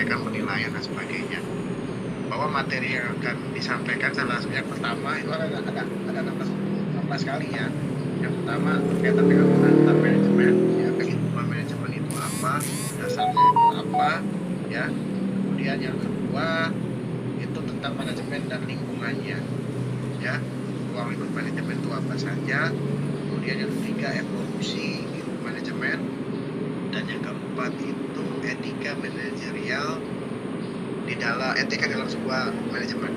menyampaikan penilaian dan sebagainya. Bahwa materi yang akan disampaikan salah satu yang pertama itu ada 16 kali ya. Yang pertama berkaitan dengan penanganan manajemen, ya kehidupan manajemen itu apa, dasarnya itu apa, ya. Kemudian yang kedua itu tentang manajemen dan lingkungannya, ya. Ruang lingkup manajemen itu apa saja. Kemudian yang ketiga evolusi ilmu manajemen, dan yang keempat itu etika manajerial di dalam etika dalam sebuah manajemen.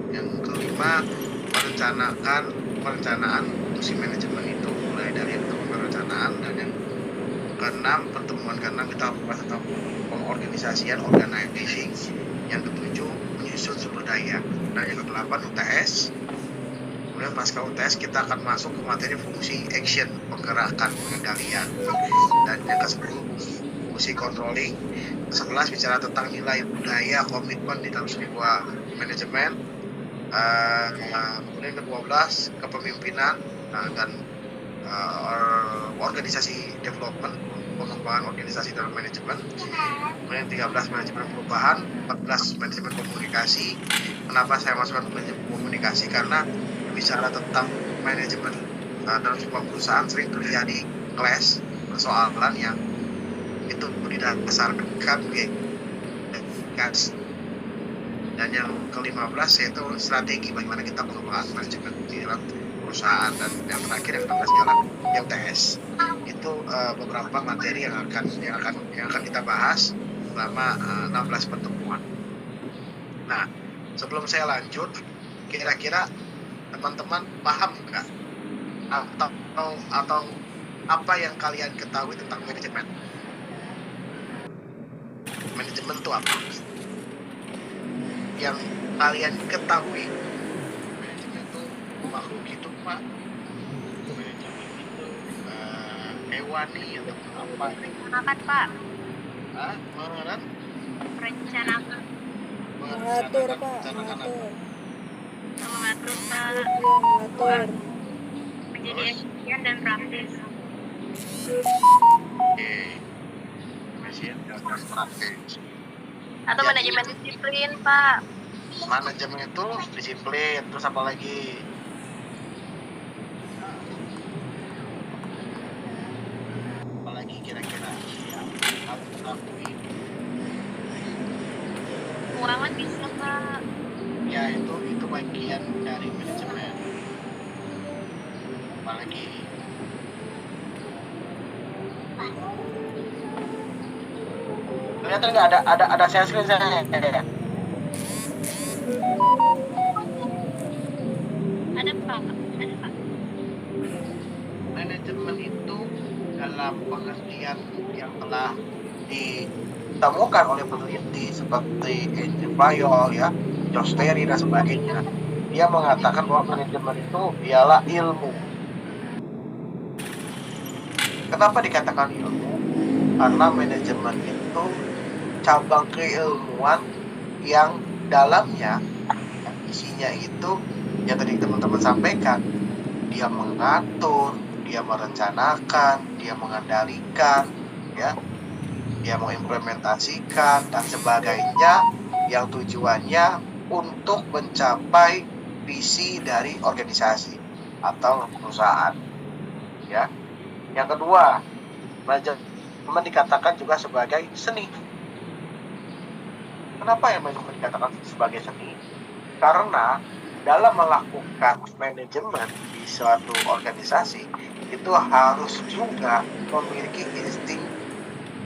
Yang kelima perencanaan fungsi manajemen itu mulai dari perencanaan, dan yang keenam pertemuan keenam kita membahas tentang pengorganisasian organizing. Yang ketujuh menyusun sumber daya, dan yang kedelapan UTS. Kemudian pasca UTS kita akan masuk ke materi fungsi action, penggerakan, pengendalian, dan yang ke-10 fungsi controlling. 11 bicara tentang nilai budaya komitmen di dalam sebuah manajemen. Kemudian ke-12 kepemimpinan dan organisasi development, pengembangan organisasi dalam manajemen. Kemudian 13 manajemen perubahan, 14 manajemen komunikasi. Kenapa saya masukkan manajemen komunikasi? Karena bicara tentang manajemen dalam sebuah perusahaan sering terjadi clash, persoalan yang itu didasarkan dan yang ke-15 yaitu strategi bagaimana kita mengembangkan manajemen di dalam perusahaan, dan yang terakhir yang 16 adalah UTS. Itu beberapa materi yang akan kita bahas selama 16 pertemuan. Nah, sebelum saya lanjut, kira-kira teman-teman paham nggak atau apa yang kalian ketahui tentang manajemen? Manajemen itu apa? Yang kalian ketahui, manajemen itu makhluk hidup Pak, manajemen itu hewani atau apa? Merencanakan Pak. Mengenai Merencanakan. Mengatur Pak, mengatur. Mengatur Pak. Mengatur. Menjadi efisien dan praktis. Oke. Efisien dan praktis. Atau Ya, manajemen disiplin Pak. Manajemen itu disiplin, terus apa lagi? Apalagi kira-kira yang harus diakui? Keuangan bisa Pak. Ya itu bagian dari manajemen. Apalagi kelihatan nggak ada share screen saya? Ada Pak. Manajemen itu dalam pengertian yang telah ditemukan oleh peneliti seperti Andrew Fayol, ya, Josh Terry dan sebagainya. Dia mengatakan bahwa manajemen itu ialah ilmu. Kenapa dikatakan ilmu? Karena manajemen itu cabang keilmuan yang dalamnya, yang isinya itu yang tadi teman-teman sampaikan, dia mengatur, dia merencanakan, dia mengendalikan, ya, dia mengimplementasikan dan sebagainya, yang tujuannya untuk mencapai visi dari organisasi atau perusahaan, ya. Yang kedua, manajemen dikatakan juga sebagai seni. Kenapa ya manajemen dikatakan sebagai seni? Karena dalam melakukan manajemen di suatu organisasi itu harus juga memiliki insting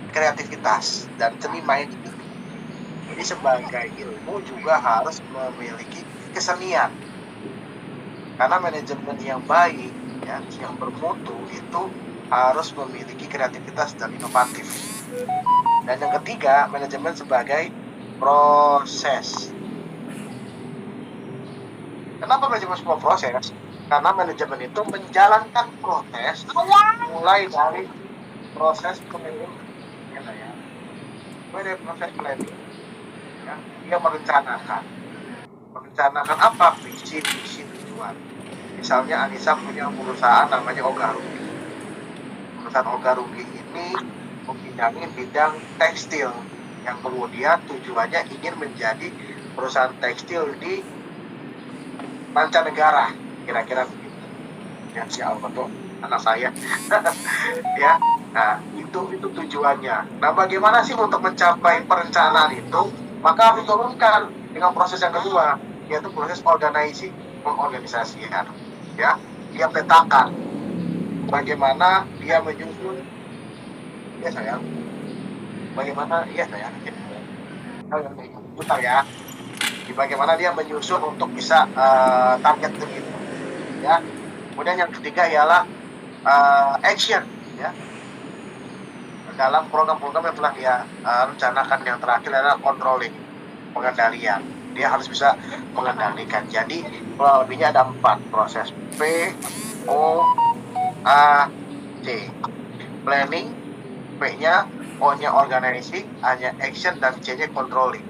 kreativitas dan seni main itu. Jadi sebagai ilmu juga harus memiliki kesenian. Karena manajemen yang baik, ya, yang bermutu itu harus memiliki kreativitas dan inovatif. Dan yang ketiga, manajemen sebagai proses. Kenapa manajemen sebuah proses? Karena manajemen itu menjalankan proses mulai dari proses planning, ya, dia merencanakan apa visi tujuan. Misalnya Anissa punya perusahaan namanya Oga Rugi. Perusahaan Oga Rugi ini membidangi bidang tekstil, yang kemudian tujuannya ingin menjadi perusahaan tekstil di mancanegara, kira-kira begitu. Ya, si Alberto, anak saya. Ya, nah itu tujuannya. Nah, bagaimana sih untuk mencapai perencanaan itu? Maka harus turunkan dengan proses yang kedua, yaitu proses pengorganisasian. Ya, dia petakan bagaimana dia menyusun. Ya sayang, bagaimana? Iya sayang. Putar ya. Bagaimana dia menyusun untuk bisa target begitu. Ya. Kemudian yang ketiga ialah action, ya. Dalam program-program yang telah dia rencanakan, yang terakhir adalah controlling, pengendalian. Dia harus bisa mengendalikan. Jadi lebihnya ada 4 proses: P, O, A, C. Planning, P-nya, O-nya organizing, A-nya action, dan C-nya controlling.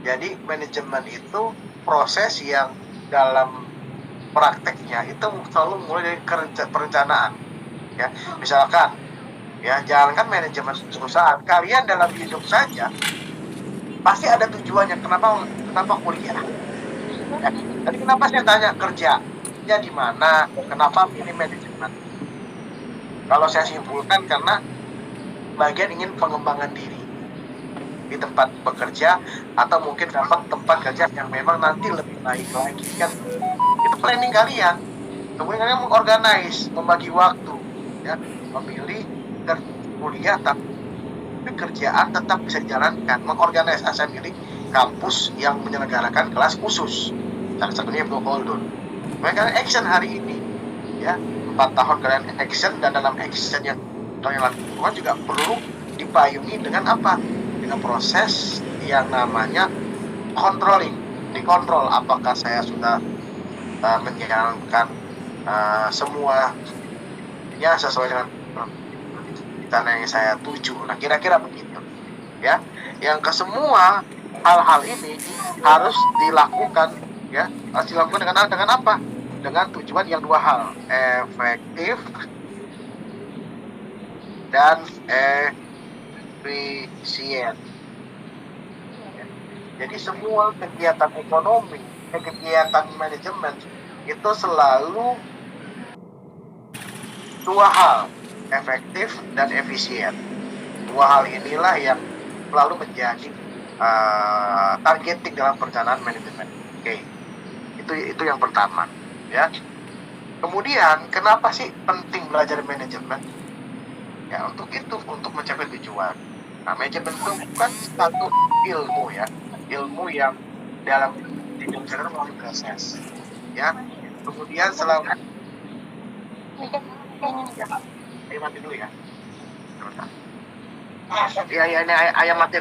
Jadi manajemen itu proses yang dalam prakteknya itu selalu mulai dari perencanaan. Ya, misalkan, ya jangankan manajemen perusahaan, kalian dalam hidup saja pasti ada tujuannya. Kenapa kuliah? Ya, tadi kenapa saya tanya kerjanya di mana? Kenapa pilih manajemen? Kalau saya simpulkan karena bagian ingin pengembangan diri di tempat bekerja, atau mungkin dapat tempat kerja yang memang nanti lebih baik lagi, kan itu planning kalian. Kemudian kalian mengorganize, membagi waktu, ya, memilih kuliah tapi kerjaan tetap bisa dijalankan, mengorganize. Saya pilih kampus yang menyelenggarakan kelas khusus, salah satunya Blue Holdon. Mereka action hari ini, ya, 4 tahun kalian action, dan dalam action yang kalian lakukan juga perlu dipayungi dengan apa? Dengan proses yang namanya controlling, dikontrol apakah saya sudah menjalankan semuanya sesuai dengan rencana yang saya tuju. Nah, kira-kira begitu, ya. Yang kesemua hal-hal ini harus dilakukan, ya, harus dilakukan dengan apa? Dengan tujuan yang 2 hal, efektif dan efisien. Jadi semua kegiatan ekonomi, kegiatan manajemen itu selalu 2 hal, efektif dan efisien. 2 hal inilah yang selalu menjadi targeting dalam perencanaan manajemen. Oke, itu yang pertama, ya. Kemudian kenapa sih penting belajar manajemen? Ya, untuk mencapai tujuan. Nah, manajemen itu bukan satu ilmu, ya, ilmu yang dalam dijalankan melalui proses, ya. Kemudian selama ayo mati dulu ya. Iya, ini ayam mati.